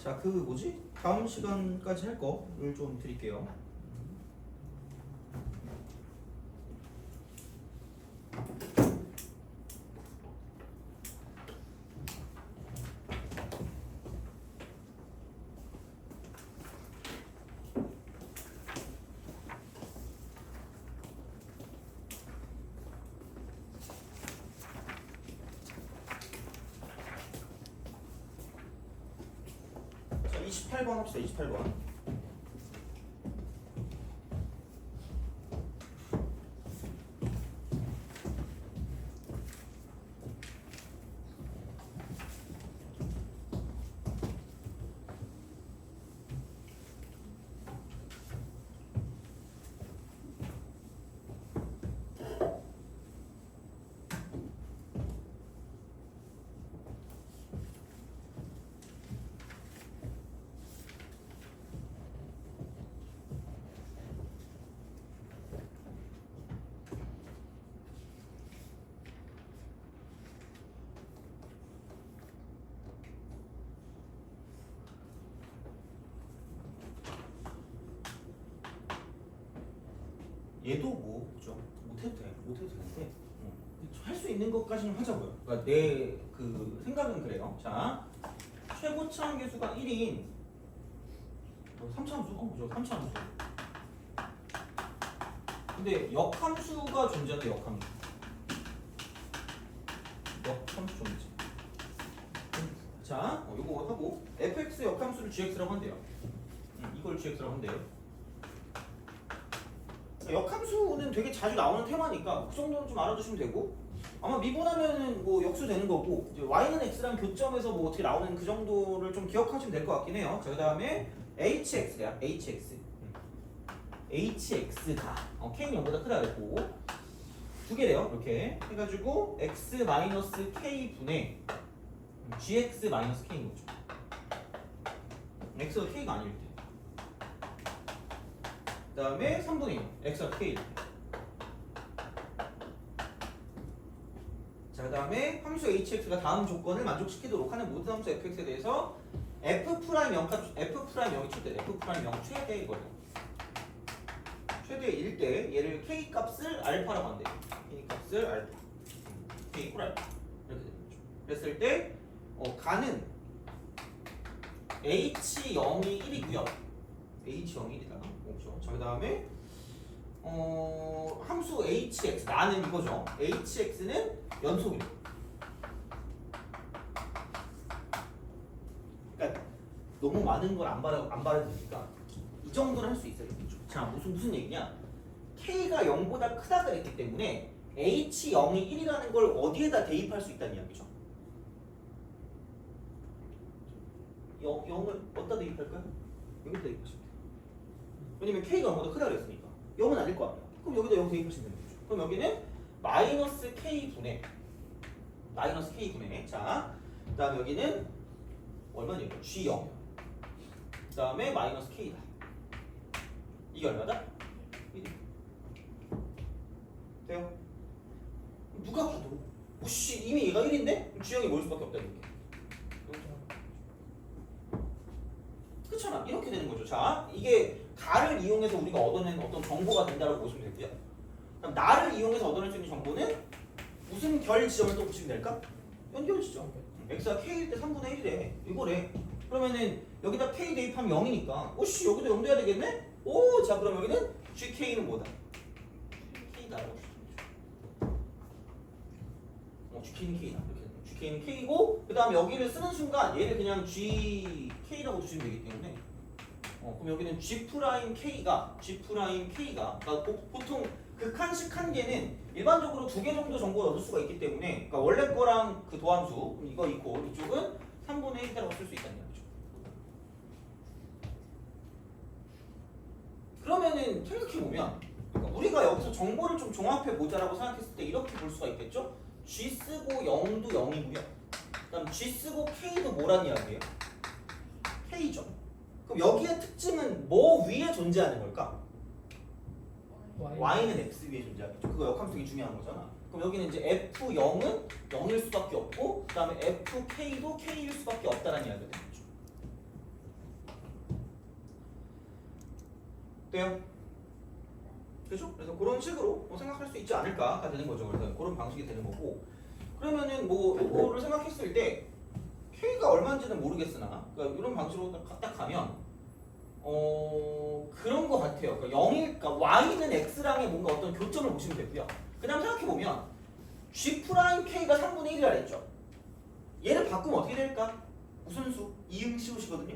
자, 그 뭐지? 다음 시간까지 할 거를 좀 드릴게요. 자, 28번 합시다. 28번. 얘도 뭐 그죠? 못해도 되는데 할 수 있는 것까지는 하자고요. 그러니까 내 그 생각은 그래요. 자, 최고차항 계수가 1인 3차함수? 그죠? 3차함수. 근데 역함수가 존재한다. 역함수 존재. 자, 요거 하고 fx 역함수를 gx라고 한대요. 이걸 gx라고 한대요. 역함수는 되게 자주 나오는 테마니까 그 정도는 좀 알아두시면 되고, 아마 미분하면은 뭐 역수 되는 거고, 이제 y는 x랑 교점에서 뭐 어떻게 나오는 그 정도를 좀 기억하시면 될 것 같긴 해요. 자, 그 다음에 hx야. hx가 k는 0보다 크다 그랬고 두 개래요. 이렇게 해가지고 x-k 분의 gx-k인 거죠. x가 k가 아닐 때. 그 다음에 3분의 1 x가 k. 자, 그 다음에 함수 hx가 다음 조건을 만족시키도록 하는 모든 함수 fx에 대해서 f'0이 최대, f'0 최대이거든요. 최대일 때 얘를 k 값을 알파라고 한대요. k 값을 알파, k 이퀄 알파 이렇게 되는 거죠. 그랬을 때 가는 h0이 1이고요. h0이 1이다. 그렇죠. 자, 그 다음에 함수 hx 나는 이거죠. hx는 연속이에요. 그러니까 너무 많은 걸 안 바라니까 이 정도는 할 수 있어요. 자, 무슨 얘기냐? k가 0보다 크다 그랬기 때문에 h0이 1이라는 걸 어디에다 대입할 수 있다는 이야기죠. 0을 어디다 대입할까요? 여기다 대입하시면 돼요. 왜냐면 k가 0보다 크다 그랬으니까 0은 아닐 거 아니야. 그럼 여기다 0 대입하시면 되는 거죠. 그럼 여기는 마이너스 k 분의 자, 그 다음에 여기는 얼마냐? g0. 그 다음에 마이너스 k다. 이게 얼마다? 1. 돼요? 누가 봐도 오씨 이미 얘가 1인데? 그럼 g0이 뭘 수밖에 없다 이렇게. 그렇잖아. 이렇게 되는 거죠. 자, 이게 가를 이용해서 우리가 얻어낸 어떤 정보가 된다고 보시면 되고요. 그럼 나를 이용해서 얻어낼 수 있는 정보는 무슨 결 지점을 또 보시면 될까? 연결 지점. x가 k일 때 3분의 1이래. 이거래. 그러면은 여기다 k 대입하면 0이니까 오씨 여기도 0 돼야 되겠네? 오, 자 그럼 여기는 gk는 뭐다? k다라고 gk는 k다. 이렇게 gk는 k고 그 다음에 여기를 쓰는 순간 얘를 그냥 gk라고 두시면 되기 때문에 그럼 여기는 g'k가 그러니까 보통 극한식 한계는 일반적으로 2개 정도 정보를 얻을 수가 있기 때문에, 그러니까 원래 거랑 그 도함수 이거 있고 이쪽은 3분의 1이라고 쓸 수 있다는 얘기죠. 그러면은 생각해보면 그러니까 우리가 여기서 정보를 좀 종합해보자라고 생각했을 때 이렇게 볼 수가 있겠죠? G 쓰고 0도 0이고요. 그 다음 G 쓰고 K도 뭐란 이야기예요? K죠. 그럼 여기의 특징은 뭐 위에 존재하는 걸까? Y는 X 위에 존재하겠죠. 그거 역함수 되게 중요한 거잖아. 그럼 여기는 이제 F0은 0일 수밖에 없고 그 다음에 FK도 K일 수밖에 없다라는 이야기가 되는 거죠. 돼요? 그죠? 그래서 그런 식으로 생각할 수 있지 않을까가 되는 거죠. 그래서 그런 방식이 되는 거고. 그러면은 뭐 이거를 생각했을 때 K가 얼마인지는 모르겠으나 그러니까 이런 방식으로 딱 가면 그런 거 같아요. 그러니까 0일, 그러니까 Y는 X랑의 뭔가 어떤 교점을 보시면 되고요. 그 다음 생각해보면 G'K가 3분의 1이라 했죠. 얘를 바꾸면 어떻게 될까? 무슨 수? 이응시옷이거든요?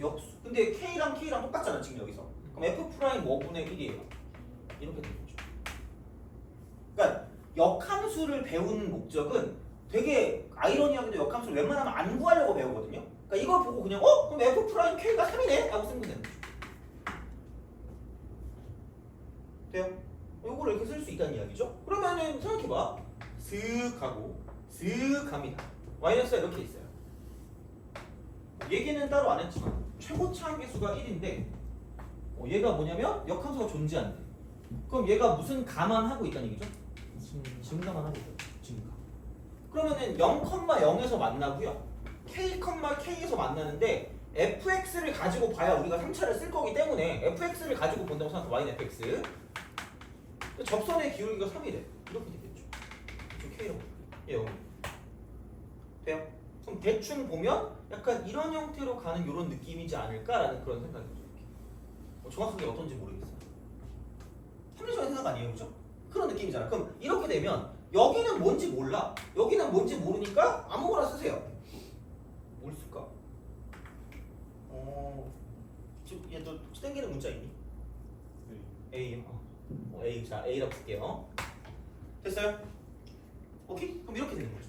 역수. 근데 K랑 똑같잖아 지금 여기서. 그럼 F' 5분의 1이에요. 이렇게 되는 거죠. 그러니까 역함수를 배우는 목적은 되게 아이러니하게도 역함수를 웬만하면 안 구하려고 배우거든요. 그러니까 이걸 보고 그냥 그럼 F'K가 3이네? 라고 쓰면 되는 거죠. 돼요? 이거를 이렇게 쓸 수 있다는 이야기죠. 그러면은 생각해봐. 슥 하고 슥 갑니다. 마이너스가 이렇게 있어요. 얘기는 따로 안 했지만 최고차 함계수가 1인데 얘가 뭐냐면 역함수가 존재한대. 그럼 얘가 무슨 감안하고 있다는 얘기죠? 증감안하고 있죠. 증감. 그러면은 0,0에서 만나고요. K,K에서 만나는데 fx를 가지고 봐야 우리가 3차를 쓸 거기 때문에 fx를 가지고 본다고 생각해. y는 fx. 접선의 기울기가 3이래. 이렇게 되겠죠. K라고. 예, 0. 돼요? 그럼 대충 보면 약간 이런 형태로 가는 이런 느낌이지 않을까라는 그런 생각이 들어요. 정확하게 어떤지 모르겠어요. 합리적인 생각 아니에요, 그죠? 그런 느낌이잖아. 그럼 이렇게 되면 여기는 뭔지 몰라. 여기는 뭔지 모르니까 아무거나 쓰세요. 뭘 쓸까? 지금 얘 너 땡기는 문자 있니? A. A. 자, A라고 쓸게요. 됐어요? 오케이? 그럼 이렇게 되는 거죠.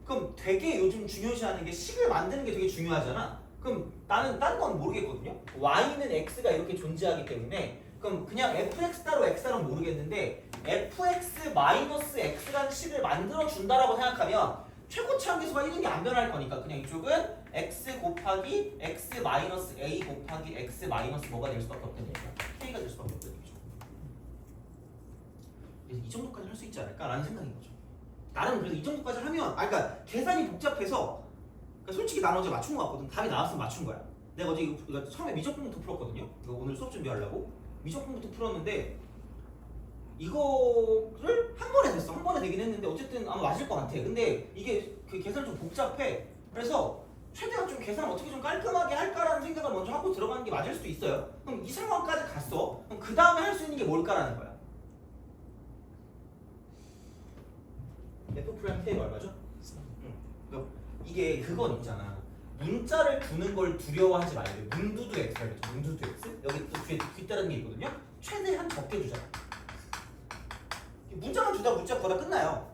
그럼 되게 요즘 중요시하는 게 식을 만드는 게 되게 중요하잖아. 그럼 나는 딴 건 모르겠거든요. Y는 X가 이렇게 존재하기 때문에 그럼 그냥 fx 따로 x랑 모르겠는데 fx-x라는 식을 만들어 준다라고 생각하면 최고치 함계수가 1이 안 변할 거니까 그냥 이쪽은 x 곱하기 x-a 곱하기 x- 뭐가 될 수밖에 없다는 얘기야. k가 될 수밖에 없다는 얘기죠. 그래서 이 정도까지 할 수 있지 않을까라는 생각인 거죠. 나는 그래서 이 정도까지 하면 그러니까 계산이 복잡해서 그러니까 솔직히 나는 어제 맞춘 거 같거든. 답이 나왔으면 맞춘 거야. 내가 어제 이거 처음에 미적분부터 풀었거든요. 이거 오늘 수업 준비하려고 미적분부터 풀었는데 이거를 한 번에 됐어. 한 번에 되긴 했는데 어쨌든 아마 맞을 것 같아. 근데 이게 그 계산이 좀 복잡해. 그래서 최대한 좀 계산 어떻게 좀 깔끔하게 할까라는 생각을 먼저 하고 들어가는 게 맞을 수도 있어요. 그럼 이 상황까지 갔어. 그럼 그 다음에 할 수 있는 게 뭘까라는 거야. F 프라임 K가 얼마죠? 그러니까 이게 그건 있잖아. 문자를 두는 걸 두려워하지 말고 문두두 X라 그랬죠. 문두두 X. 여기 또 뒤에 뒤따르는 게 있거든요. 최대한 적게 주잖아. 문자만 주다 문자 거다 끝나요.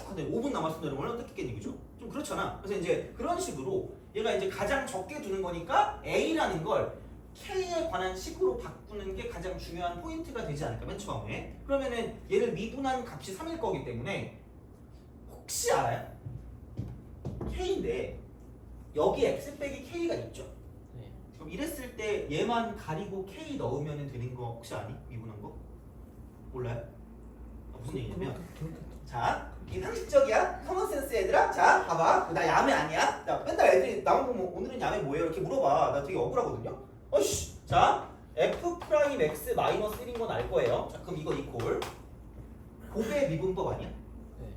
근데 5분 남았으면 얼마나 뜯겠니, 그죠? 좀 그렇잖아. 그래서 이제 그런 식으로 얘가 이제 가장 적게 두는 거니까 A라는 걸 K에 관한 식으로 바꾸는 게 가장 중요한 포인트가 되지 않을까, 맨 처음에. 그러면은 얘를 미분한 값이 3일 거기 때문에 혹시 알아요? K인데 여기 X 빼기 K가 있죠? 네. 그럼 이랬을 때 얘만 가리고 K 넣으면 되는 거 혹시 아니? 미분한 거? 몰라요? 무슨 얘기냐면 자, 이게 상식적이야? 커먼센스 얘들아? 자, 봐봐. 나 야매 아니야? 나 맨날 애들이 나만 보면 오늘은 야매 뭐예요? 이렇게 물어봐. 나 되게 억울하거든요? 어이씨. 자, F'X 마이너스 1인 건 알 거예요. 자, 그럼 이거 이퀄 곱의 미분법 아니야? 네.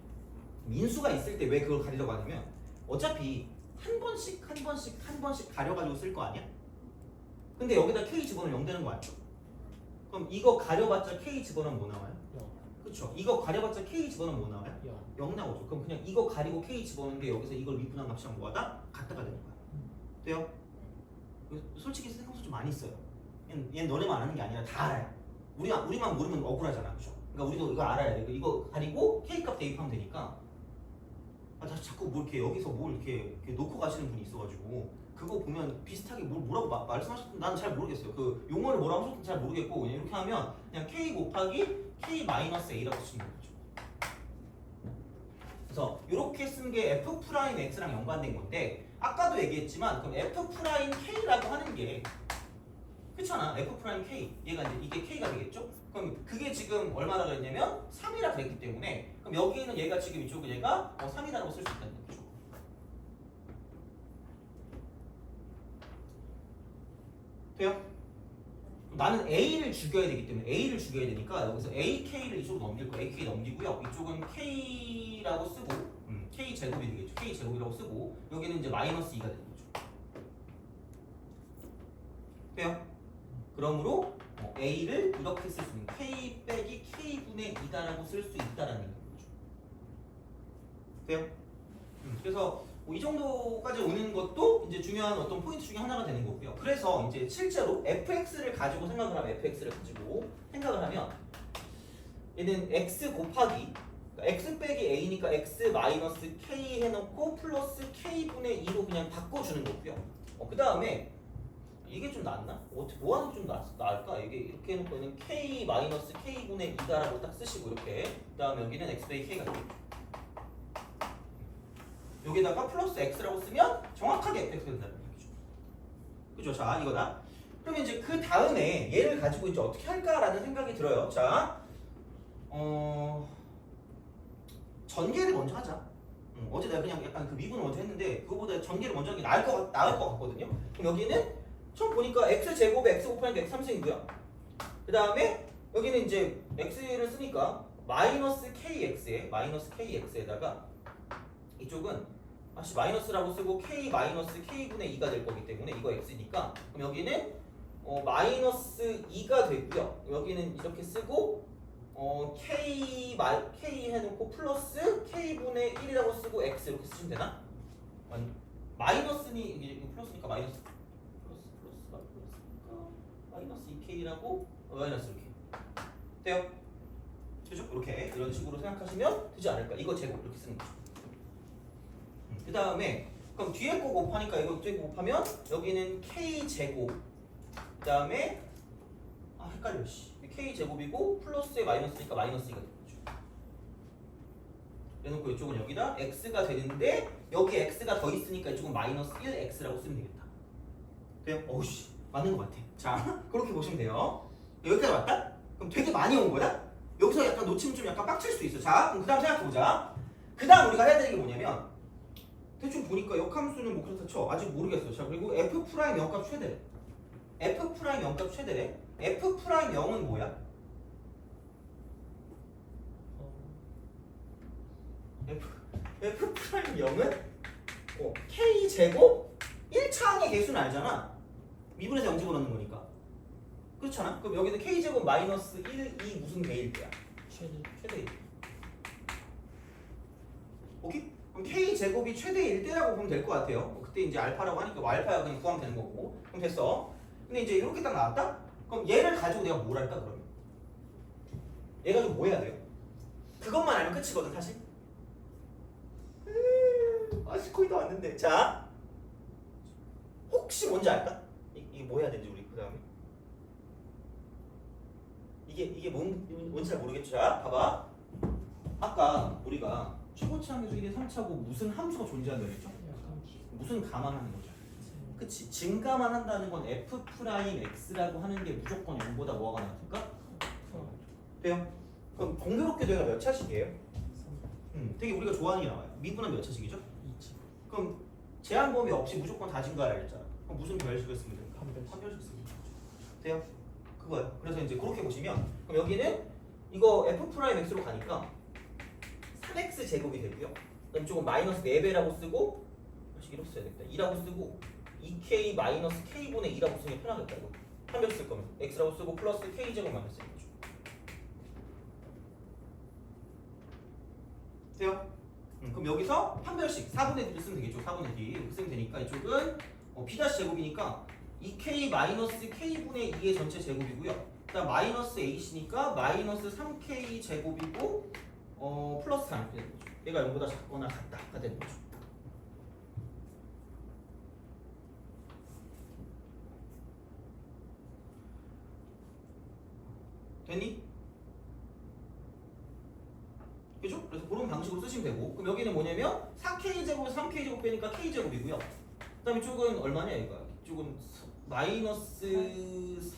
민수가 있을 때 왜 그걸 가리려고 하냐면 어차피 한 번씩 가려가지고 쓸 거 아니야? 근데 여기다 K 집어넣으면 0 되는 거 알죠? 그럼 이거 가려봤자 K 집어넣으면 뭐 나와요? 0. 그쵸? 이거 가려봤자 K 집어넣으면 뭐 나와요? 0. 0 나오죠. 그럼 그냥 이거 가리고 K 집어넣는 게 여기서 이걸 미분한 값이랑 뭐하다? 같다가 되는 거야. 돼요? 솔직히 생각보다 좀 많이 써요. 얘는 너네만 아는 게 아니라 다 알아요. 우리만 모르면 억울하잖아. 그죠? 그러니까 우리도 이거 알아야 돼. 이거 가리고 K 값 대입하면 되니까 자꾸 뭐 이렇게 여기서 뭘 이렇게 놓고 가시는 분이 있어가지고 그거 보면 비슷하게 뭐라고 말씀하셨든 나는 잘 모르겠어요. 그 용어를 뭐라고 하셨든 잘 모르겠고 그냥 이렇게 하면 그냥 K 곱하기 K-A라고 쓰시면 되죠. 그래서 이렇게 쓴 게 F'X랑 연관된 건데 아까도 얘기했지만 그럼 F'K라고 하는 게 그렇잖아. F'K 얘가 이제 이게 K가 되겠죠? 그럼 그게 지금 얼마나 그랬냐면 3이라 그랬기 때문에 그럼 여기는 얘가 지금 이쪽은 얘가 3이라고 쓸 수 있다는 얘기죠. 돼요? 나는 A를 죽여야 되기 때문에 A를 죽여야 되니까 여기서 AK를 이쪽으로 넘길 거야. AK 넘기고요. 이쪽은 K라고 쓰고 K 제곱이 되겠죠. K 제곱이라고 쓰고 여기는 이제 마이너스 2가 되는 거죠. 돼요? 그러므로 A를 이렇게 쓸 수 있는 K 빼기 K분의 2다라고 쓸 수 있다라는 거죠. 돼요? 그래서 이 정도까지 오는 것도 이제 중요한 어떤 포인트 중에 하나가 되는 거고요. 그래서 이제 실제로 fx를 가지고 생각을 하면 fx를 가지고 생각을 하면 얘는 x 곱하기 그러니까 x 빼기 a니까 x 마이너스 k 해놓고 플러스 k분의 2로 그냥 바꿔주는 거고요. 그 다음에 이게 좀 낫나? 어떻게 뭐 하는 게 좀 나을까? 이게 이렇게 해놓고는 k 마이너스 k분의 2다라고 딱 쓰시고 이렇게 그 다음에 여기는 x 빼기 k가 되겠죠. 여기다가 플러스 x라고 쓰면 정확하게 fx가 된다는 얘기죠. 그죠? 자, 이거다. 그러면 이제 그 다음에 얘를 가지고 이제 어떻게 할까라는 생각이 들어요. 자, 전개를 먼저 하자. 어제 내가 그냥 약간 그 미분을 먼저 했는데 그거보다 전개를 먼저 하는 게 나을 것 같거든요. 그럼 여기는 처음 보니까 x 제곱에 x 곱하니까 x 3승이고요. 그 다음에 여기는 이제 x를 쓰니까 마이너스 kx에다가 이쪽은 마이너스라고 쓰고 k 마이너스 k분의 2가 될 거기 때문에 이거 x니까 그럼 여기는 마이너스 2가 되고요. 여기는 이렇게 쓰고 k 해놓고 플러스 k분의 1이라고 쓰고 x 이렇게 쓰시면 되나? 마이너스니 이게 플러스니까 마이너스 마이너스 2k라고 마이너스 이렇게 돼요? 그죠? 이렇게 이런 식으로 생각하시면 되지 않을까? 이거 제곱 이렇게 쓰는 거죠. 그 다음에 그럼 뒤에 거 곱하니까 이거 뒤에 거 곱하면 여기는 k 제곱 그 다음에 헷갈려 k 제곱이고 플러스에 마이너스니까 마이너스 2가 되는 거죠. 해놓고 이쪽은 여기다 x가 되는데 여기 x가 더 있으니까 이쪽은 마이너스 1x라고 쓰면 되겠다. 돼요? 어우씨 맞는 것 같아. 자 그렇게 보시면 돼요. 여기까지 왔다? 그럼 되게 많이 온 거야? 여기서 약간 놓치면 좀 약간 빡칠 수도 있어. 자 그럼 그 다음 생각해보자. 그 다음 우리가 해야 되는 게 뭐냐면 대충 보니까 역함수는 뭐 그렇다 쳐. 아직 모르겠어. 자 그리고 f 프라임 0값 최대래. f 프라임 0값 최대래. f 프라임 0은 뭐야? f 프라임 0은 k 제곱 1차항의 개수는 알잖아. 미분에서 0 집어넣는 거니까. 그렇잖아. 그럼 여기는 k 제곱 마이너스 1, 2 무슨 개일 거야? 최대 1. 오케이? 그럼 k 제곱이 최대 1대라고 보면 될 것 같아요. 그때 이제 알파라고 하니까 뭐 알파야 그냥 구하면 되는 거고. 그럼 됐어. 근데 이제 이렇게 딱 나왔다? 그럼 얘를 가지고 내가 뭘 할까 그러면? 얘 가지고 뭐 해야 돼요? 그것만 알면 끝이거든 사실. 거의 다 왔는데. 자, 혹시 뭔지 알까? 이게 뭐 해야 되는지 우리 그 다음에. 이게 뭔지 잘 모르겠죠? 자, 봐봐. 아까 우리가 최고치 함수 1의 3차고 무슨 함수가 존재한다고 했죠? 무슨 감안하는 거죠? 그치? 증가만 한다는 건 f 프라임 x라고 하는 게 무조건 0보다 뭐가 나왔을까? 돼요? 그럼 공교롭게 내가 몇 차식이에요? 되게 우리가 좋아하는 게 나와요. 미분은 몇 차식이죠? 2차. 그럼 제한 범위 없이 무조건 다 증가하라 했잖아. 그럼 무슨 별식을 쓰면 됩니까? 판별식 쓰면 되죠. 돼요? 그거예요. 그래서 이제 그렇게 보시면 그럼 여기는 이거 f 프라임 x로 가니까 3x 제곱이 되고요. 그럼 조금 마이너스 4배라고 쓰고 이렇게 써야겠다. 2라고 쓰고 2k 마이너스 k분의 2라고 쓰는 게 편하겠다. 이거 판별 쓸 거면 x라고 쓰고 플러스 k 제곱 마이너스 1이죠. 돼요? 그럼 여기서 판별식 4분의 d를 쓰면 되겠죠. 4분의 d 이렇게 쓰면 되니까 이쪽은 b 제곱이니까 2k 마이너스 k분의 2의 전체 제곱이고요. 그다음 마이너스 h니까 마이너스 3k 제곱이고 플러스 4 이렇게 되는 거죠. 얘가 0보다 작거나 같다가 되는 거죠. 됐니? 그죠? 그래서 그런 방식으로 쓰시면 되고 그럼 여기는 뭐냐면 4k제곱에서 3k제곱 빼니까 k제곱이고요. 그 다음에 이쪽은 얼마냐 이거야. 이쪽은 마이너스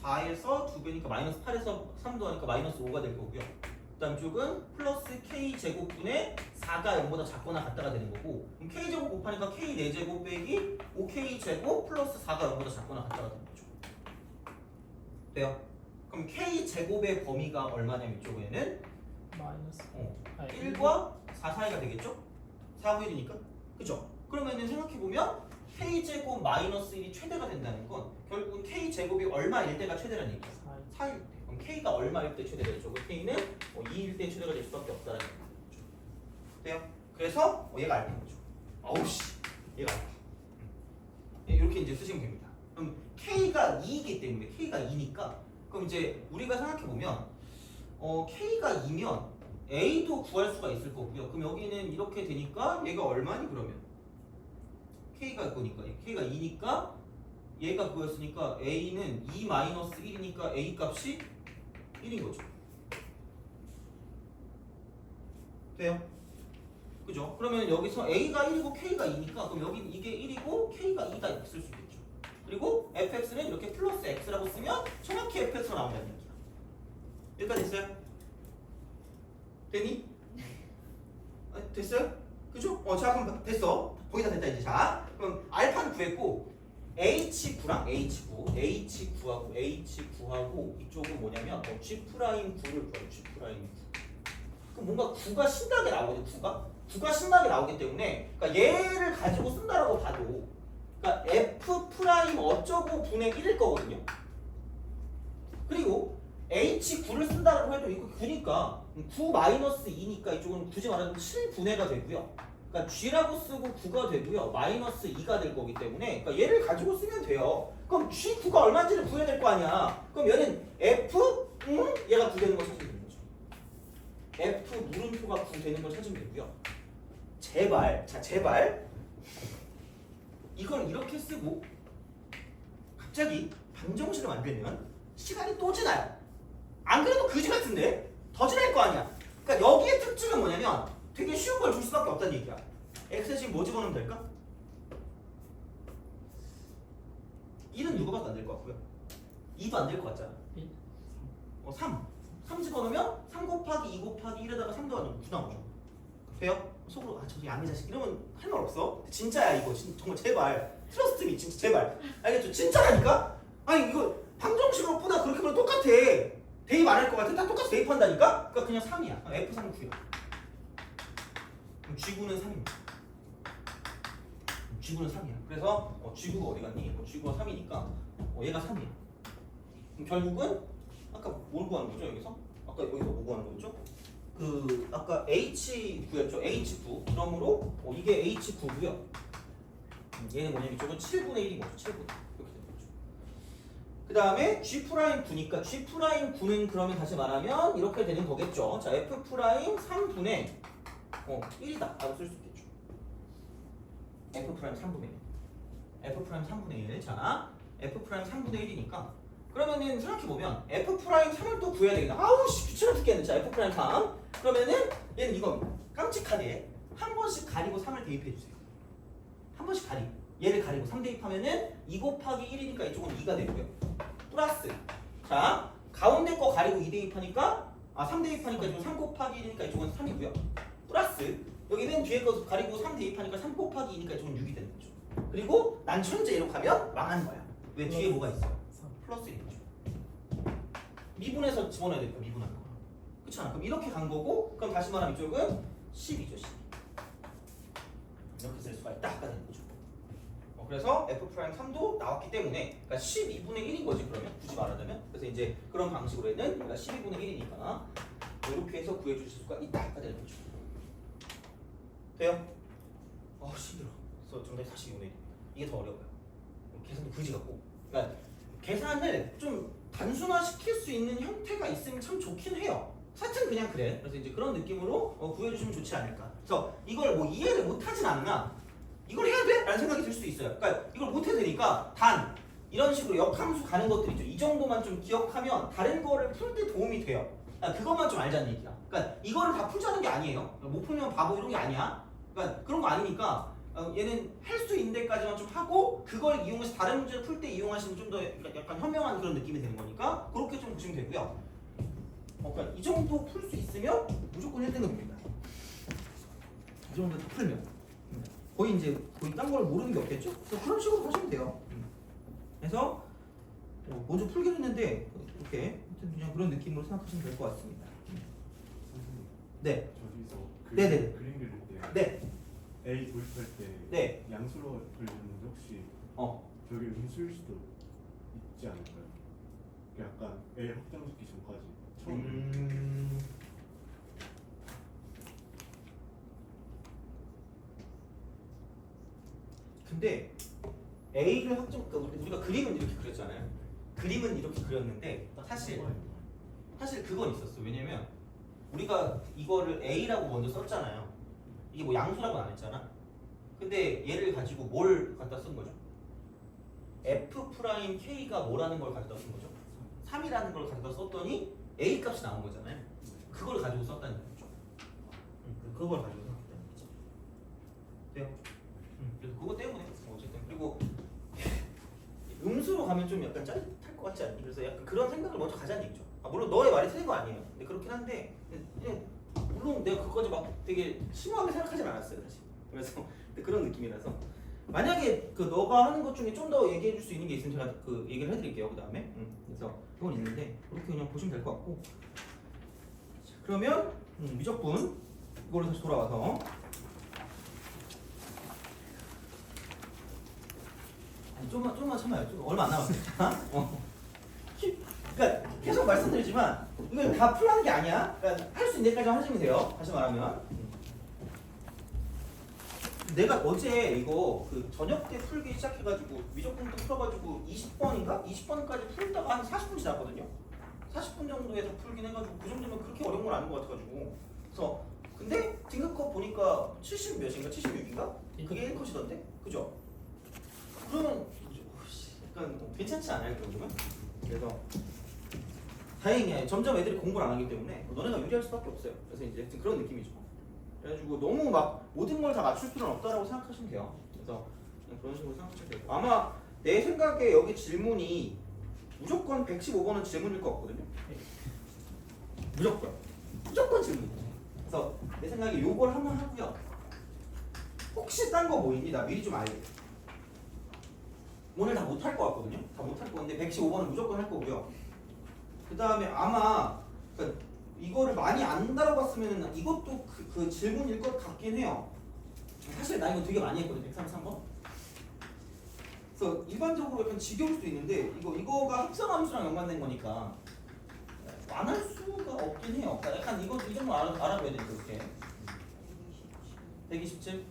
4에서 2배니까 마이너스 8에서 3도 하니까 마이너스 5가 될 거고요. 그 다음 쪽은 플러스 k제곱분의 4가 0보다 작거나 같다가 되는 거고 그럼 k제곱 곱하니까 k 4제곱 빼기 5k제곱 플러스 4가 0보다 작거나 같다가 되는 거죠. 돼요? 그럼 k 제곱의 범위가 얼마냐면 이쪽에는 마이너스 1과 4 사이가 되겠죠? 4고 1이니까 그죠? 그러면은 생각해보면 k제곱 마이너스 1이 최대가 된다는 건 결국은 k제곱이 얼마일 때가 최대라는 얘기야 4일 때. 그럼 k가 얼마일 때 최대가 되죠? 그 k는 2일 때 최대가 될 수밖에 없다는 얘기죠. 돼요? 그래서 얘가 알파인 거죠. 아우씨 얘가 알파. 이렇게 이제 쓰시면 됩니다. 그럼 k가 2이기 때문에 k가 2니까 그럼 이제 우리가 생각해보면 k가 2면 a도 구할 수가 있을 거고요. 그럼 여기는 이렇게 되니까 얘가 얼마니 그러면? k가 그거니까 k가 2니까 얘가 그거였으니까 a는 2-1이니까 a 값이 1인 거죠. 돼요? 그죠? 그러면 여기서 a가 1이고 k가 2니까 그럼 여기 이게 1이고 k가 2다 이렇게 쓸 수 있겠죠. 그리고 fx는 이렇게 플러스 x라고 쓰면 정확히 fx가 나온다는 얘기야. 여기까지 됐어요? 되니? 됐어요? 그죠? 자 그럼 됐어. 거의 다 됐다 이제. 자 그럼 알파는 구했고 H9랑 H9하고 이쪽은 뭐냐면 G'9를 구해요. G'9. 그럼 뭔가 9가 신나게 나오거든. 9가 신나게 나오기 때문에 그러니까 얘를 가지고 쓴다라고 봐도 그러니까 F' 어쩌고 분의 1일 거거든요. 그리고 H9를 쓴다고 해도 이거 9니까 9-2니까 이쪽은 굳이 말하면 7분해가 되고요. 그러니까 G라고 쓰고 9가 되고요. 마이너스 2가 될 거기 때문에 그러니까 얘를 가지고 쓰면 돼요. 그럼 G9가 얼마인지를 구해야 될 거 아니야. 그럼 얘는 F 얘가 9 되는 걸 찾으면 되는 거죠. F 물음표가 9 되는 걸 찾으면 되고요. 제발 이걸 이렇게 쓰고 갑자기 방정식을 만들면 시간이 또 지나요. 안 그래도 그지 같은데 더 지날 거 아니야. 그러니까 여기의 특징은 뭐냐면 되게 쉬운 걸 줄 수밖에 없다는 얘기야. x에 지금 뭐 집어넣으면 될까? 1은 누가 봐도 안 될 것 같고요. 2도 안 될 것 같잖아. 3 집어넣으면 3 곱하기 2 곱하기 1에다가 3 더하면 9 나오죠. 돼요? 속으로 저 양의 자식 이러면 할 말 없어. 진짜야 이거 정말 제발 트러스트 미 진짜 제발 알겠죠? 진짜라니까? 아니 이거 방정식으로 보다 그렇게 보면 똑같아. 대입 안 할 것 같아? 다 똑같이 대입한다니까? 그러니까 그냥 3이야. F3 9야. 그럼 G9는 3입니다. G9는 3이야. 그래서 G9가 어디 갔니? G9가 3이니까 얘가 3이야. 그럼 결국은 아까 뭘 구하는 거죠 여기서? 아까 여기서 뭐 구하는 거였죠? 그 아까 H9였죠? H9. 그러므로 이게 H9고요. 얘는 뭐냐면 이쪽은 7분의 1인 거죠. 7분의 1. 이렇게 되는 거죠. 그 다음에 G'9니까 G'9는 그러면 다시 말하면 이렇게 되는 거겠죠. 자, F' 3분의 1이다 라고 쓸 수 있겠죠. F' 3분의 1. F' 3분의 1. 자, F' 3분의 1이니까 그러면은 생각해보면 F'3을 또 구해야 되겠다. 아우 씨 귀찮아 죽겠네. 자, F' 3. 그러면은 얘는 이거 깜찍하게 한 번씩 가리고 3을 대입해주세요. 한 번씩 얘를 가리고 3 대입하면은 2 곱하기 1이니까 이쪽은 2가 되고요. 플러스 자 가운데 거 가리고 2 대입하니까 3 대입하니까 이쪽은 3 곱하기 1이니까 이쪽은 3이고요. 플러스 여기 맨 뒤에 거 가리고 3 대입하니까 3 곱하기 2니까 이쪽은 6이 되는 거죠. 그리고 난 천재 이렇게 하면 망하는 거야. 왜 뒤에 뭐가 있어요? 플러스 1이죠. 미분해서 집어넣어야 되니까 미분하는 거. 그렇잖아. 그럼 이렇게 간 거고 그럼 다시 말하면 이쪽은 10이죠. 10. 이렇게 쓸 수가 있다. 아까 되는 거죠. 그래서 F'3도 나왔기 때문에 그러니까 12분의 1인 거지 그러면 굳이 말하자면. 그래서 이제 그런 방식으로 해는 얘가 12분의 1이니까 이렇게 해서 구해주실 수가 있다가 되는 거죠. 돼요? 힘들어. 그래서 정답이 42분의 1. 이게 더 어려워요. 계산도 그지 같고. 그러니까 계산을 좀 단순화시킬 수 있는 형태가 있으면 참 좋긴 해요. 사실 그냥 그래. 그래서 이제 그런 느낌으로 구해주시면 좋지 않을까. 그래서 이걸 뭐 이해를 못하진 않나. 이걸 해야 돼? 라는 생각이 들 수도 있어요. 그러니까 이걸 못해도 되니까 단 이런 식으로 역함수 가는 것들 있죠. 이 정도만 좀 기억하면 다른 거를 풀 때 도움이 돼요. 그러니까 그것만 좀 알자는 얘기야. 그러니까 이거를 다 풀자는 게 아니에요. 못 풀면 바보 이런 게 아니야. 그러니까 그런 거 아니니까 얘는 할 수 있는 데까지만 좀 하고 그걸 이용해서 다른 문제를 풀 때 이용하시면 좀 더 약간 현명한 그런 느낌이 되는 거니까 그렇게 좀 보시면 되고요. 그러니까 이 정도 풀 수 있으면 무조건 1등급입니다. 이 정도 다 풀면. 거의 딴 걸 모르는 게 없겠죠? 그래서 그런 식으로 하시면 돼요. 그래서 먼저 풀긴 했는데 이렇게 그냥 그런 느낌으로 생각하시면 될 것 같습니다. 선생님, 네. 저기서 네네. 그림 그릴 때 네. A 도입할 때 네. 양수로 그리는데 혹시 저게 음수일 수도 있지 않을까요? 약간 A 확장시키기 전까지 처음 근데 A를 확정, 그러니까 우리가 그림은 이렇게 그렸잖아요. 그림은 이렇게 그렸는데 사실 그건 있었어. 왜냐면 우리가 이거를 A라고 먼저 썼잖아요. 이게 뭐 양수라고는 안 했잖아. 근데 얘를 가지고 뭘 갖다 쓴 거죠? F'K가 뭐라는 걸 가져다 쓴 거죠? 3이라는 걸 가져다 썼더니 A 값이 나온 거잖아요. 그걸 가지고 썼다는 거죠. 그걸 가지고 썼다는 거죠. 돼요? 그래서 그거 때문에 어쨌든 그리고 음수로 가면 좀 약간 짜릿할 것 같지 않니? 그래서 약간 그런 생각을 먼저 가자는 얘기죠. 물론 너의 말이 틀린 거 아니에요. 근데 그렇긴 한데 물론 내가 그거까지 막 되게 심오하게 생각하진 않았어요 사실. 그래서 그런 느낌이라서 만약에 그 너가 하는 것 중에 좀 더 얘기해 줄 수 있는 게 있으면 제가 그 얘기를 해드릴게요. 그 다음에 그래서 그건 있는데 그렇게 그냥 보시면 될 것 같고 자, 그러면 미적분 이걸로 다시 돌아와서 좀만 참아요. 얼마 안 남았습니다. 그러니까 계속 말씀드리지만 이걸 다 풀라는 게 아니야. 그러니까 할 수 있는 데까지만 하시면 돼요. 다시 말하면 내가 어제 이거 그 저녁 때 풀기 시작해가지고 미적분도 풀어가지고 20번인가? 20번까지 풀다가 한 40분 지났거든요. 40분 정도에 다 풀긴 해가지고 그 정도면 그렇게 어려운 건 아닌 것 같아가지고 그래서 근데 등급컷 보니까 70 몇인가? 76인가? 그게 1컷이던데? 그죠? 그러면 약간 괜찮지 않아요? 그러면? 그래서 다행이야. 점점 애들이 공부를 안 하기 때문에 너네가 유리할 수밖에 없어요. 그래서 이제 그런 느낌이죠. 그래가지고 너무 막 모든 걸 다 맞출 필요는 없다라고 생각하시면 돼요. 그래서 그냥 그런 식으로 생각하시면 되고 아마 내 생각에 여기 질문이 무조건 115번은 질문일 것 같거든요. 무조건 질문. 그래서 내 생각에 요걸 한번 하고요. 혹시 딴 거 뭐 있니? 나 미리 좀 알게. 오늘 다 못할 것 같거든요. 다 못할 건데 115번은 무조건 할 거고요. 그 다음에 아마 그러니까 이거를 많이 안 다뤄봤으면 이것도 그 질문일 것 같긴 해요. 사실 나 이거 되게 많이 했거든. 133번. 그래서 일반적으로 약간 지겨울 수도 있는데 이거가 합성함수랑 연관된 거니까 안 할 수가 없긴 해요. 그러니까 약간 이 정도 알아봐야 되니까 이렇게 127?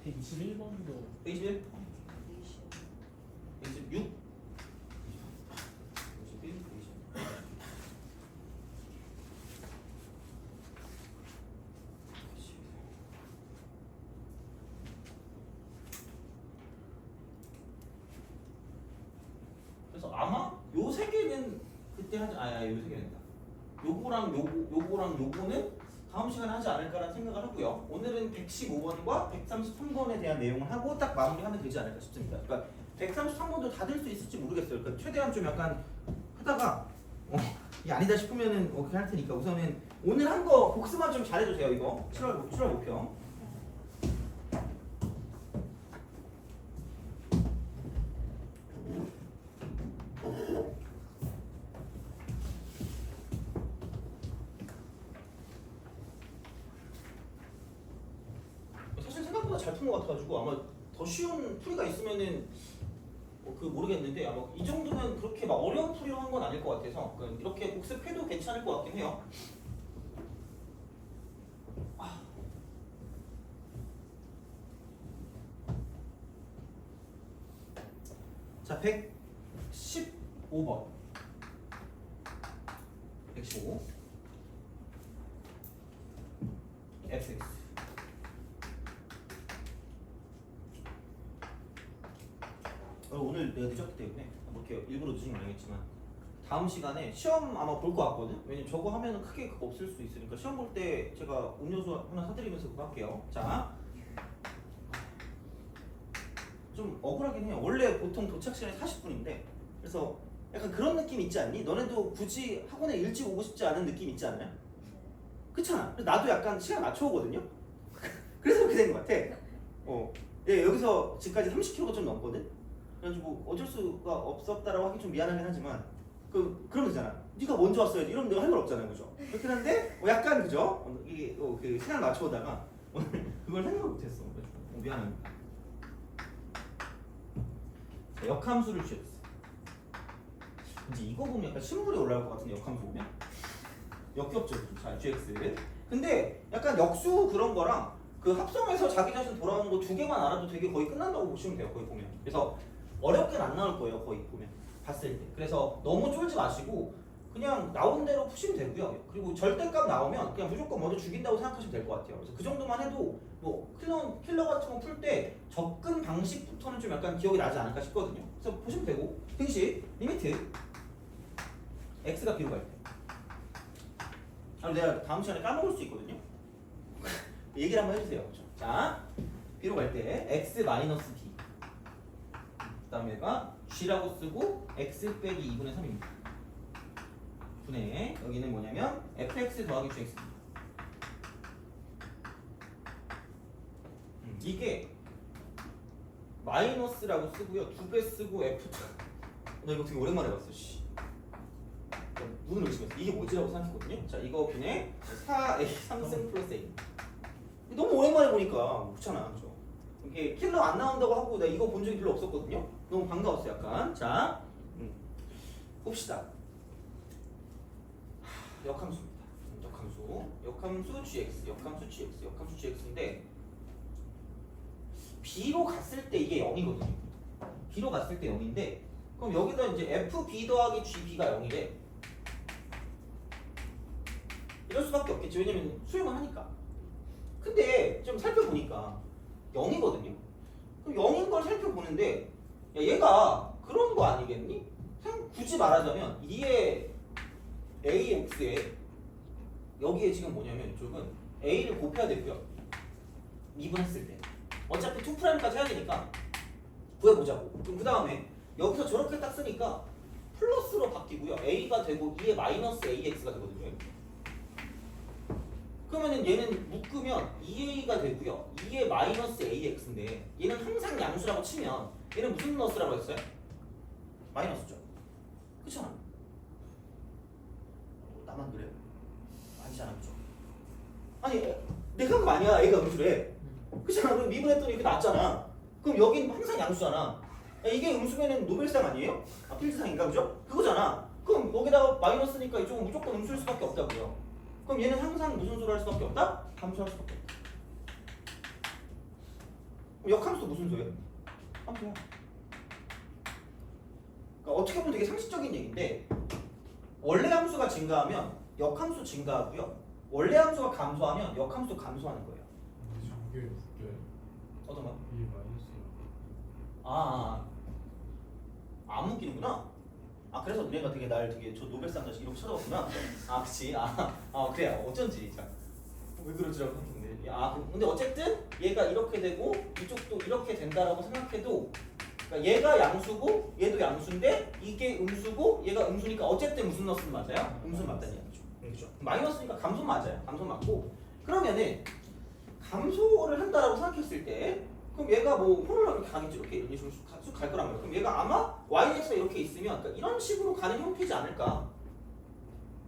121번도 121? 126? 51? 20. 그래서 아마 요 세 개는 그때 하지 요 세 개는 요거랑 요거는 다음 시간에 하지 않을까라는 생각을 하고요. 오늘은 115번과 133번에 대한 내용을 하고 딱 마무리하면 되지 않을까 싶습니다. 그러니까 133번도 다 될 수 있을지 모르겠어요. 그러니까 최대한 좀 약간 하다가 이게 아니다 싶으면은 그렇게 할 테니까 우선은 오늘 한 거 복습만 좀 잘해주세요. 이거 7월 목표. 사실 생각보다 잘 푼 것 같아가지고 아마 더 쉬운 풀이가 있으면은 그 모르겠는데 아마 이 정도면 그렇게 막 어려운 풀이로 한 건 아닐 것 같아서 이렇게 복습해도 괜찮을 것 같긴 해요. 자, 115번. 115. fx. 오늘 내가 늦었기 때문에 뭐 이렇게 일부러 늦은 건 아니겠지만 다음 시간에 시험 아마 볼 것 같거든. 왜냐면 저거 하면은 크게 그거 없을 수 있으니까 시험 볼 때 제가 음료수 하나 사드리면서 그거 할게요. 자, 좀 억울하긴 해요. 원래 보통 도착 시간이 40분인데 그래서 약간 그런 느낌 있지 않니? 너네도 굳이 학원에 일찍 오고 싶지 않은 느낌 있지 않나요? 그렇잖아. 나도 약간 시간 맞춰 오거든요. 그래서 그렇게 된 것 같아. 예, 여기서 지금까지 30km가 좀 넘거든. 그래가지고 뭐 어쩔 수가 없었다라고 하기 좀 미안하긴 하지만 그러면 되잖아. 네가 먼저 왔어야지. 이러면 내가 할 말 없잖아요, 그죠? 그렇긴 한데 뭐 약간 그죠? 이게 그 시간 맞춰오다가 그걸 생각을 못했어. 미안합니다. 자, 역함수를 취했어. 이제 이거 보면 약간 신물이 올라올 것 같은데 역함수 보면 역겹죠. 자, gx. 근데 약간 역수 그런 거랑 그 합성해서 자기 자신 돌아오는 거 두 개만 알아도 되게 거의 끝난다고 보시면 돼요. 거의 보면. 그래서 어렵게는 안 나올 거예요. 거의 보면 봤을 때. 그래서 너무 쫄지 마시고 그냥 나온 대로 푸시면 되고요. 그리고 절대값 나오면 그냥 무조건 먼저 죽인다고 생각하시면 될 것 같아요. 그래서 그 정도만 해도 뭐 킬러 같은 거 풀 때 접근 방식부터는 좀 약간 기억이 나지 않을까 싶거든요. 그래서 보시면 되고 등식 리미트 x가 b로 갈 때. 내가 다음 시간에 까먹을 수 있거든요. 얘기를 한번 해주세요. 그렇죠? 자, b로 갈 때 x 마이너스 b. 그다음에가 g라고 쓰고 x 빼기 2분의 3입니다. 분의 여기는 뭐냐면 fx 더하기 gx. 이게 마이너스라고 쓰고요. 2배 쓰고 f. 나 이거 되게 오랜만에 봤어. 씨. 눈을 의심했어. 이게 뭐지라고 생각했거든요. 자, 이거 분의 4a 3승 플러스 a. 너무 오랜만에 보니까 그렇잖아, 그죠? 이게 킬러 안 나온다고 하고 내가 이거 본 적이 별로 없었거든요. 너무 반가웠어, 약간. 자, 봅시다. 역함수입니다. 역함수 gx, 역함수 gx, 역함수 gx인데 b로 갔을 때 이게 0이거든요. b로 갔을 때 0인데 그럼 여기다 이제 fb 더하기 gb가 0이래. 이럴 수밖에 없겠지. 왜냐면 수용을 하니까. 근데 좀 살펴보니까 0이거든요. 그럼 0인 걸 살펴보는데 야, 얘가 그런 거 아니겠니? 굳이 말하자면 2의 ax에 여기에 지금 뭐냐면 이쪽은 a를 곱해야 되고요. 미분했을 때 어차피 2'까지 해야 되니까 구해보자고. 그럼 그 다음에 여기서 저렇게 딱 쓰니까 플러스로 바뀌고요. a가 되고 2의 마이너스 ax가 되거든요. 그러면은 얘는 묶으면 2a가 되고요. 2의 마이너스 ax인데 얘는 항상 양수라고 치면 얘는 무슨 너스라고 했어요? 마이너스죠. 그렇잖아. 나만 그래? 아니잖아, 그죠? 아니 내가 그거 아니야. 애가 음수래. 그렇잖아. 그럼 미분했더니 이렇게 나왔잖아. 그럼 여긴 항상 양수잖아. 야, 이게 음수면은 노벨상 아니에요? 아, 필드상인가, 그죠? 그거잖아. 그럼 여기다가 마이너스니까 이쪽은 무조건 음수일 수밖에 없다고요. 그럼 얘는 항상 무슨 수를 할 수밖에 없다? 함수할 수밖에 없다. 그럼 역함수 무슨 수예요? 함수야. 그러니까 어떻게 보면 되게 상식적인 얘기인데 원래 함수가 증가하면 역함수 증가하고요. 원래 함수가 감소하면 역함수 감소하는 거예요. 저게 웃겨요. 어떤 거? 이게 마이너스. 안 묶이는구나. 그래서 너네가 되게 날 되게 저 노벨상 자식 이렇게 쳐다봤구나. 그치. 그래. 어쩐지. 자, 왜 그러지라고 생각했는데. 근데 어쨌든 얘가 이렇게 되고 이쪽도 이렇게 된다라고 생각해도 그러니까 얘가 양수고 얘도 양수인데 이게 음수고 얘가 음수니까 어쨌든 무슨 너스는 맞아요? 음수 맞다는 얘기죠. 그렇죠. 마이너스니까 감소 맞아요. 감소 맞고 그러면은 감소를 한다라고 생각했을 때 그럼 얘가 뭐 홀로 이렇게 가겠지. 이렇게 이런 식으로 쭉 갈 거란 말이에요. 그럼 얘가 아마 yx가 이렇게 있으면 그러니까 이런 식으로 가는 형태지 않을까.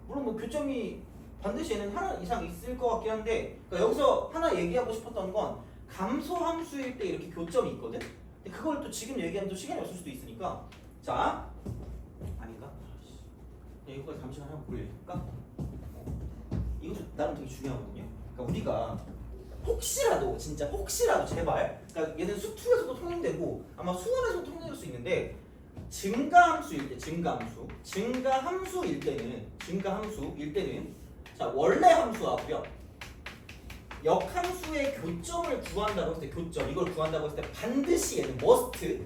물론 뭐 교점이 반드시 얘는 하나 이상 있을 것 같긴 한데 그러니까 여기서 하나 얘기하고 싶었던 건 감소 함수일 때 이렇게 교점이 있거든. 근데 그걸 또 지금 얘기하면 또 시간이 없을 수도 있으니까 자 아닌가? 이거까지 잠시만 한번 보여줄까? 이것도 나름 되게 중요하거든요. 그러니까 우리가 혹시라도 진짜 혹시라도 제발 그러니까 얘는 수2에서도 통용되고 아마 수원에서도 통용될 수 있는데 증가함수일 때 증가함수일 때는 자 원래 함수하고요 역함수의 교점을 구한다고 했을 때 교점 이걸 구한다고 했을 때 반드시 얘는 must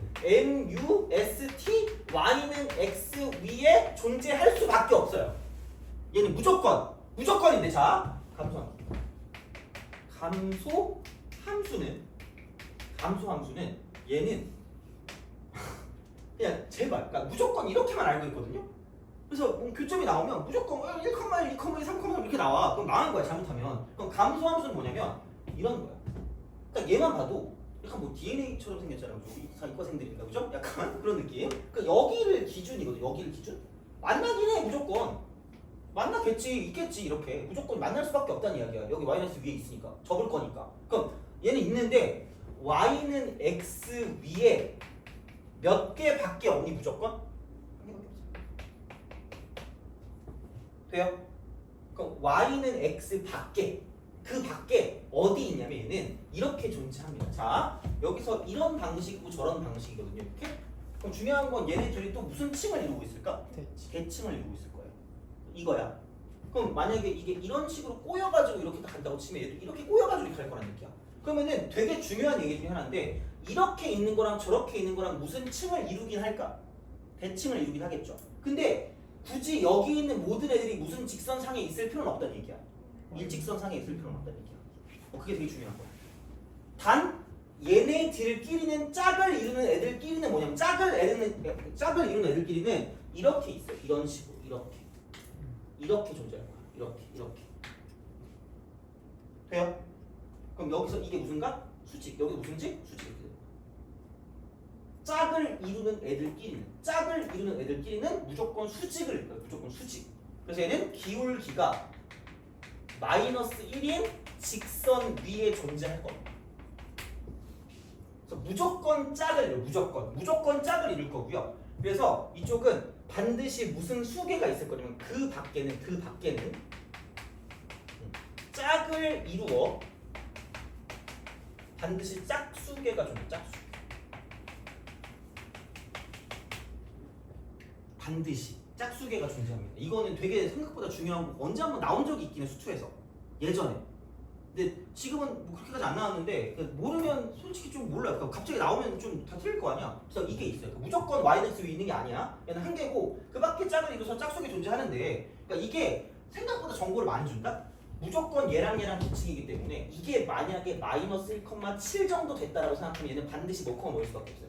y는 x 위에 존재할 수밖에 없어요. 얘는 무조건인데 자 감소 함수는 얘는 그냥 제발 그러니까 무조건 이렇게만 알고 있거든요. 그래서 뭐 교점이 나오면 무조건 1,1, 2,2, 3,3 이렇게 나와. 그럼 망한 거야 잘못하면. 그럼 감소 함수는 뭐냐면 이런 거야. 그러니까 얘만 봐도 약간 뭐 DNA처럼 생겼잖아요. 다 이과생들인가 그죠? 약간 그런 느낌. 그러니까 여기를 기준이거든. 여기를 기준. 만나긴 해 무조건. 만나겠지, 있겠지 이렇게 무조건 만날 수밖에 없다는 이야기야. 여기 마이너스 위에 있으니까 접을 거니까. 그럼 얘는 있는데 y는 x 위에 몇 개밖에 없니 무조건? 한 개밖에 없어. 돼요? 그럼 y는 x 밖에 그 밖에 어디 있냐면 얘는 이렇게 존재합니다. 자 여기서 이런 방식이고 저런 방식이거든요. 이렇게. 그럼 중요한 건 얘네 둘이 또 무슨 층을 이루고 있을까? 대칭을 이루고 있을 거예요. 이거야. 그럼 만약에 이게 이런 식으로 꼬여가지고 이렇게 간다고 치면 얘도 이렇게 꼬여가지고 이렇게 갈 거란 얘기야. 그러면은 되게 중요한 얘기 중에 하나인데 이렇게 있는 거랑 저렇게 있는 거랑 무슨 층을 이루긴 할까? 대칭을 이루긴 하겠죠. 근데 굳이 여기 있는 모든 애들이 무슨 직선상에 있을 필요는 없다는 얘기야. 일직선상에 있을 필요는 없다는 얘기야. 그게 되게 중요한 거야. 단 얘네들끼리는 짝을 이루는 애들끼리는 뭐냐면 짝을 이루는 애들끼리는 이렇게 있어. 이런 식으로 이렇게 존재할 거야. 이렇게 돼요? 그럼 여기서 이게 무슨가? 수직. 여기 무슨지? 수직. 짝을 이루는 애들끼리는 무조건 수직을 읽어요. 무조건 수직. 그래서 얘는 기울기가 마이너스 1인 직선 위에 존재할 겁니다. 그래서 무조건 짝을 이뤄요. 무조건 짝을 이룰 거고요. 그래서 이쪽은 반드시 무슨 수개가 있을 거냐면 그 밖에는 짝을 이루어 반드시 짝수개가 존재. 짝수개. 반드시 짝수개가 존재합니다. 이거는 되게 생각보다 중요한 거. 언제 한번 나온 적이 있긴 해 수투에서 예전에. 근데 지금은 뭐 그렇게까지 안 나왔는데 모르면 솔직히 좀 몰라요. 그러니까 갑자기 나오면 좀 다 틀릴 거 아니야. 그래서 이게 있어요. 그러니까 무조건 마이너스 위에 있는 게 아니야. 얘는 한 개고 그 밖에 짝을 이뤄서 짝수개 존재하는데 그러니까 이게 생각보다 정보를 많이 준다. 무조건 얘랑 규칙이기 때문에 이게 만약에 마이너스 1,7 정도 됐다라고 생각하면 얘는 반드시 뭐일 수밖에 없어요.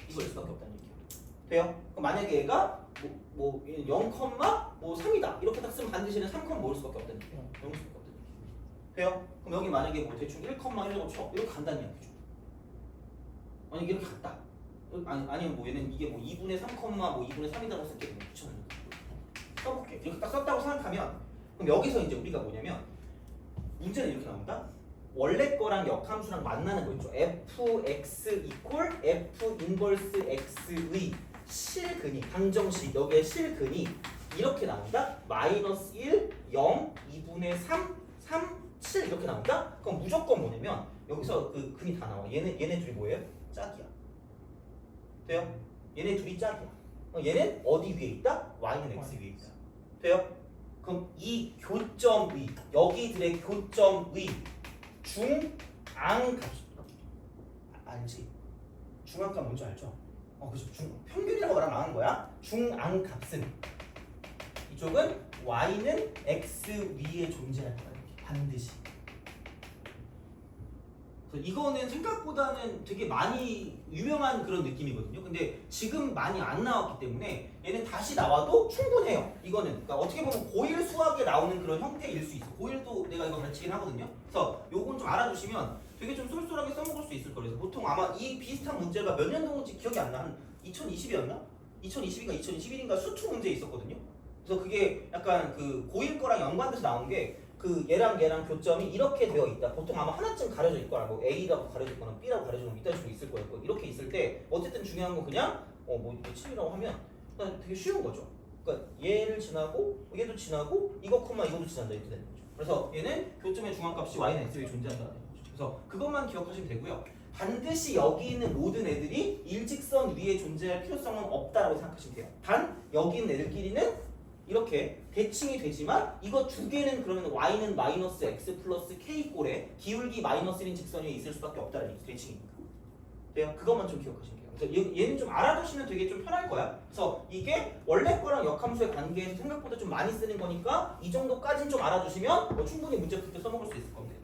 이거일 수밖에 없다는 얘기예요. 돼요? 그럼 만약에 얘가 0,3이다 이렇게 딱 쓰면 반드시 얘는 3, 모일 수밖에 없다는 얘기예요. 0일 수밖에 없다는 얘기예요. 돼요? 그럼 여기 만약에 뭐 대충 1,1이라고 쳐 이렇게 간다는 얘기죠. 만약에 이렇게 갔다. 아니면 뭐 얘는 이게 뭐 2분의 3, 뭐 2분의 3이라고 쓸게 뭐 붙여놓는 거. 써볼게. 이렇게 딱 썼다고 생각하면 그럼 여기서 이제 우리가 뭐냐면 문제는 이렇게 나온다. 원래 거랑 역함수랑 만나는 거 있죠. fx 이퀄 f 인버스 x의 실근이 방정식 여기에 실근이 이렇게 나온다. 마이너스 1, 0, 2분의 3, 7 이렇게 나온다. 그럼 무조건 뭐냐면 여기서 그 근이 다 나와. 얘네 둘이 뭐예요? 짝이야. 돼요? 얘네 둘이 짝이야. 얘는 어디 위에 있다? y는 x 위에 있다. 돼요? 그럼 이 교점의 여기들의 교점의 중앙값 알지? 중앙값 뭔지 알죠? 그죠. 평균이라고 말하면 아는 거야. 중앙값은 이쪽은 y는 x 위에 존재할 거야. 반드시. 그래서 이거는 생각보다는 되게 많이 유명한 그런 느낌이거든요. 근데 지금 많이 안 나왔기 때문에 얘는 다시 나와도 충분해요. 이거는 그러니까 어떻게 보면 고1 수학에 나오는 그런 형태일 수 있어. 고1도 내가 이거 가르치긴 하거든요. 그래서 요건 좀 알아두시면 되게 좀 쏠쏠하게 써먹을 수 있을 거예요. 보통 아마 이 비슷한 문제가 몇 년도인지 기억이 안 나. 한 2020이었나? 2020인가 2021인가 수투 문제 있었거든요. 그래서 그게 약간 그 고1 거랑 연관돼서 나온 게 그 얘랑 교점이 이렇게 되어 있다. 보통 아마 하나쯤 가려져 있거나 뭐 A라고 가려져 있거나 B라고 가려져 있거나 이딴 식으로 있을 거예요. 이렇게 있을 때 어쨌든 중요한 건 그냥 뭐 7이라고 하면 그냥 되게 쉬운 거죠. 그러니까 얘를 지나고 얘도 지나고 이거 콤마 이것도 지난다 이렇게 되는 거죠. 그래서 얘는 교점의 중앙값이 y는 x에 존재한다는 거죠. 그래서 그것만 기억하시면 되고요. 반드시 여기 있는 모든 애들이 일직선 위에 존재할 필요성은 없다라고 생각하시면 돼요. 단 여기 있는 애들끼리는 이렇게 대칭이 되지만 이거 두 개는 그러면 y는 마이너스 x 플러스 k 꼴에 기울기 마이너스 1인 직선 위에 있을 수밖에 없다는 얘기 대칭이니까. 돼요? 그것만 좀 기억하시면 돼요. 그래서 얘는 좀 알아두시면 되게 좀 편할 거야. 그래서 이게 원래 거랑 역함수의 관계에서 생각보다 좀 많이 쓰는 거니까 이 정도까지는 좀 알아두시면 충분히 문제 풀 때 써먹을 수 있을 겁니다.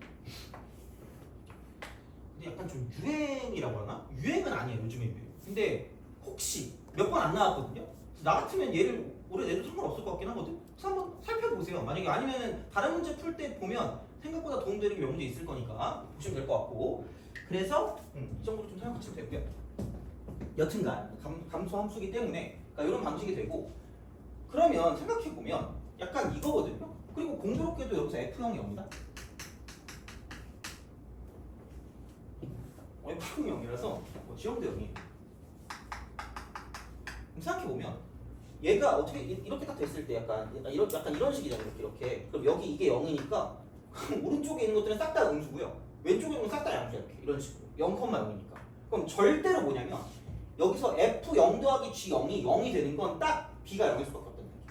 근데 약간 좀 유행이라고 하나? 유행은 아니에요. 요즘에 유행. 근데 혹시 몇 번 안 나왔거든요. 나 같으면 얘를 오래 내도 상관없을 것 같긴 하거든. 그래서 한번 살펴보세요. 만약에 아니면은 다른 문제 풀 때 보면 생각보다 도움되는 게 몇 문제 있을 거니까 보시면 될 것 같고. 그래서 이 정도로 좀 생각하시면 되고요. 여튼간 감소 함수기 때문에 그러니까 이런 방식이 되고, 그러면 생각해 보면 약간 이거거든요. 그리고 공교롭게도 여기서 F형이 0이다. F형이 0이라서 지형도 0이에요. 생각해 보면 얘가 어떻게 이렇게 딱 됐을 때 약간 이런 식이잖아요. 이렇게. 그럼 여기 이게 0이니까 오른쪽에 있는 것들은 싹 다 음수고요. 왼쪽에 있는 건 싹 다 양수야. 이렇게 이런 식으로 0,0이니까. 그럼 절대로 뭐냐면 여기서 F0 더하기 G0이 0이 되는 건 딱 B가 0일 수밖에 없다는 얘기죠.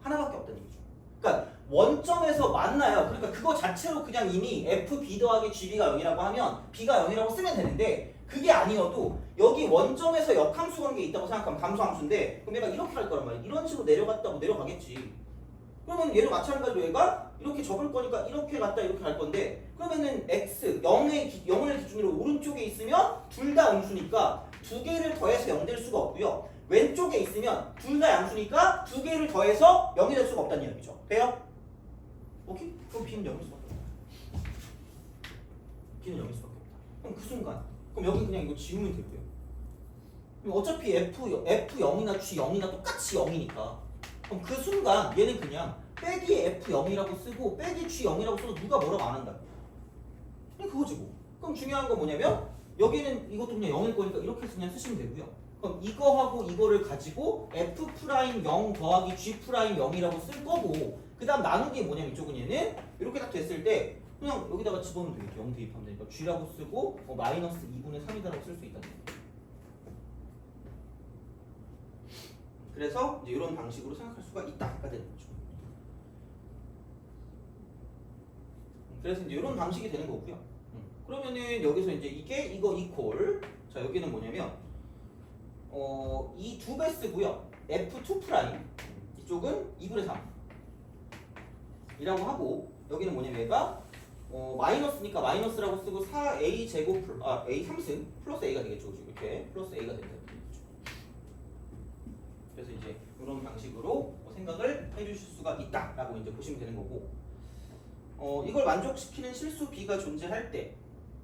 하나밖에 없다는 얘기죠. 그러니까 원점에서 만나요. 그러니까 그거 자체로 그냥 이미 FB 더하기 GB가 0이라고 하면 B가 0이라고 쓰면 되는데, 그게 아니어도 여기 원점에서 역함수 관계에 있다고 생각하면 감소함수인데, 그럼 얘가 이렇게 갈 거란 말이야. 이런 식으로 내려갔다고 내려가겠지. 그러면 얘도 마찬가지로 얘가 이렇게 접을 거니까 이렇게 갔다 이렇게 갈 건데, 그러면은 x 0을 기준으로 오른쪽에 있으면 둘 다 음수니까 두 개를 더해서 0 될 수가 없고요. 왼쪽에 있으면 둘 다 양수니까 두 개를 더해서 0이 될 수가 없다는 이야기죠. 돼요? 오케이? 그럼 B는 0일 수밖에 없다. B는 0일 수밖에 없다. 그럼 그 순간, 그럼 여기 그냥 이거 지우면 되고요. 그럼 어차피 F0이나 G0이나 똑같이 0이니까, 그럼 그 순간 얘는 그냥 빼기 F0이라고 쓰고 빼기 G0이라고 써도 누가 뭐라고 안 한다. 그냥 그거지 뭐. 그럼 중요한 건 뭐냐면 여기는 이것도 그냥 0일 거니까 이렇게 해서 그냥 쓰시면 되고요. 그럼 이거하고 이거를 가지고 F'0 더하기 G'0이라고 쓸 거고, 그 다음 나누기 뭐냐면 이쪽은 얘는 이렇게 딱 됐을 때 그냥 여기다가 집어넣으면 되겠죠. 0 대입하면 되니까 G라고 쓰고 마이너스 2분의 3이다라고 쓸 수 있다는 거예요. 그래서 이제 이런 방식으로 생각할 수가 있다가 되는 거죠. 그래서 이제 이런 방식이 되는 거고요. 그러면은 여기서 이제 이거 이퀄, 자 여기는 뭐냐면 이 두 배 쓰고요. F2' 이쪽은 2분의 3 이라고 하고, 여기는 뭐냐면 얘가 마이너스니까 마이너스라고 쓰고 4a 제곱 a 3승 플러스 a가 되겠죠. 이렇게 플러스 a가 된다. 그래서 이제 이런 방식으로 생각을 해주실 수가 있다라고 이제 보시면 되는 거고, 이걸 만족시키는 실수 b가 존재할 때,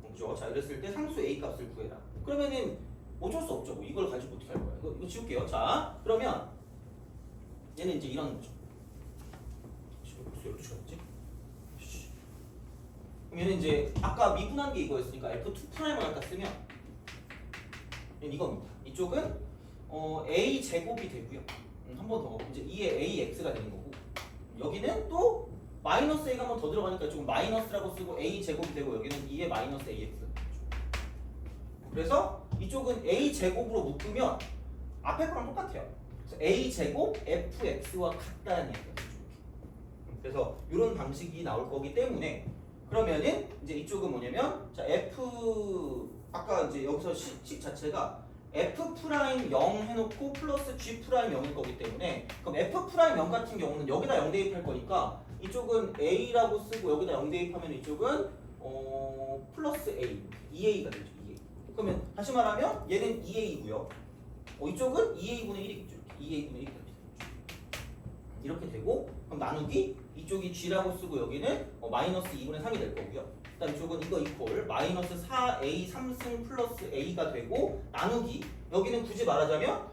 그죠? 자 이랬을 때 상수 a 값을 구해라. 그러면은 어쩔 수 없죠. 뭐 이걸 가지고 어떻게 할 거야? 이거 지울게요. 자 그러면 얘는 이제 이런 거죠. 벌써 12시가 됐지? 그럼 얘는 이제 아까 미분한 게 이거였으니까 F2'을 갖다 쓰면 얘는 이겁니다. 이쪽은 a 제곱이 되고요. 한 번 더 이제 2의 ax가 되는 거고, 여기는 또 마이너스 a가 한 번 더 들어가니까 좀 마이너스라고 쓰고 a 제곱이 되고, 여기는 2의 마이너스 ax. 그래서 이쪽은 a 제곱으로 묶으면 앞에 거랑 똑같아요. 그래서 a 제곱 fx와 같다는 얘기예요. 그래서 이런 방식이 나올 거기 때문에, 그러면은 이제 이쪽은 뭐냐면 자 f 아까 이제 여기서 식 자체가 F'0 해놓고 플러스 G'0일 거기 때문에, 그럼 F'0 같은 경우는 여기다 0 대입할 거니까 이쪽은 A라고 쓰고 여기다 0 대입하면 이쪽은 플러스 A, 2A가 되죠. 2A. 그러면 다시 말하면 얘는 2A고요. 이쪽은 2A분의 1이겠죠. 2A분의 1이 됩니다. 이렇게 되고, 그럼 나누기 이쪽이 G라고 쓰고 여기는 마이너스 2분의 3이 될 거고요. 일단 이쪽은 이거 이퀄 마이너스 4A 3승 플러스 A가 되고, 나누기 여기는 굳이 말하자면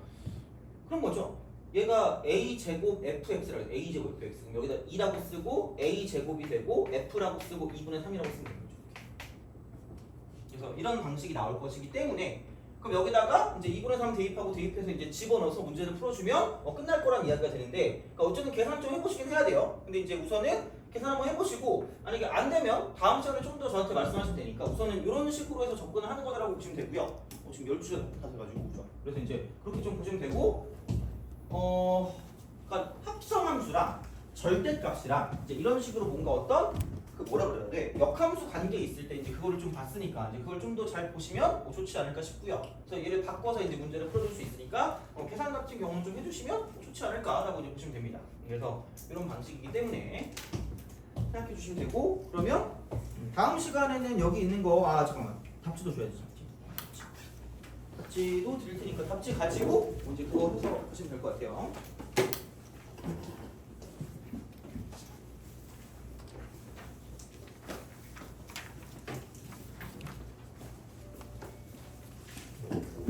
그런 거죠. 얘가 A 제곱 fx라고 해서 A 제곱 fx, 그럼 여기다 2라고 쓰고 A 제곱이 되고 F라고 쓰고 2분의 3이라고 쓰면 되는 거죠. 그래서 이런 방식이 나올 것이기 때문에, 그럼 여기다가 이제 2분의 3 대입해서 이제 집어넣어서 문제를 풀어주면 끝날 거란 이야기가 되는데, 그러니까 어쨌든 계산 좀 해보시긴 해야 돼요. 근데 이제 우선은 계산 한번 해보시고, 만약에 안 되면 다음 시간에 좀 더 저한테 말씀하시면 되니까 우선은 이런 식으로 해서 접근을 하는 거라고 보시면 되고요. 지금 12시가 다 돼가지고 그죠? 그래서 이제 그렇게 좀 보시면 되고, 그러니까 합성함수랑 절대값이랑 이제 이런 식으로 뭔가 어떤 그 뭐라 그래야 돼? 역함수 관계 있을 때 이제 그거를 좀 봤으니까 이제 그걸 좀 더 잘 보시면 좋지 않을까 싶고요. 그래서 얘를 바꿔서 이제 문제를 풀어줄 수 있으니까 계산 같은 경우는 좀 해주시면 좋지 않을까라고 이제 보시면 됩니다. 그래서 이런 방식이기 때문에 생각해 주시면 되고, 그러면 다음 시간에는 여기 있는 거 잠깐만 답지도 줘야지. 답지. 답지도 드릴 테니까 답지 가지고 이제 그거 해서 보시면 될 것 같아요.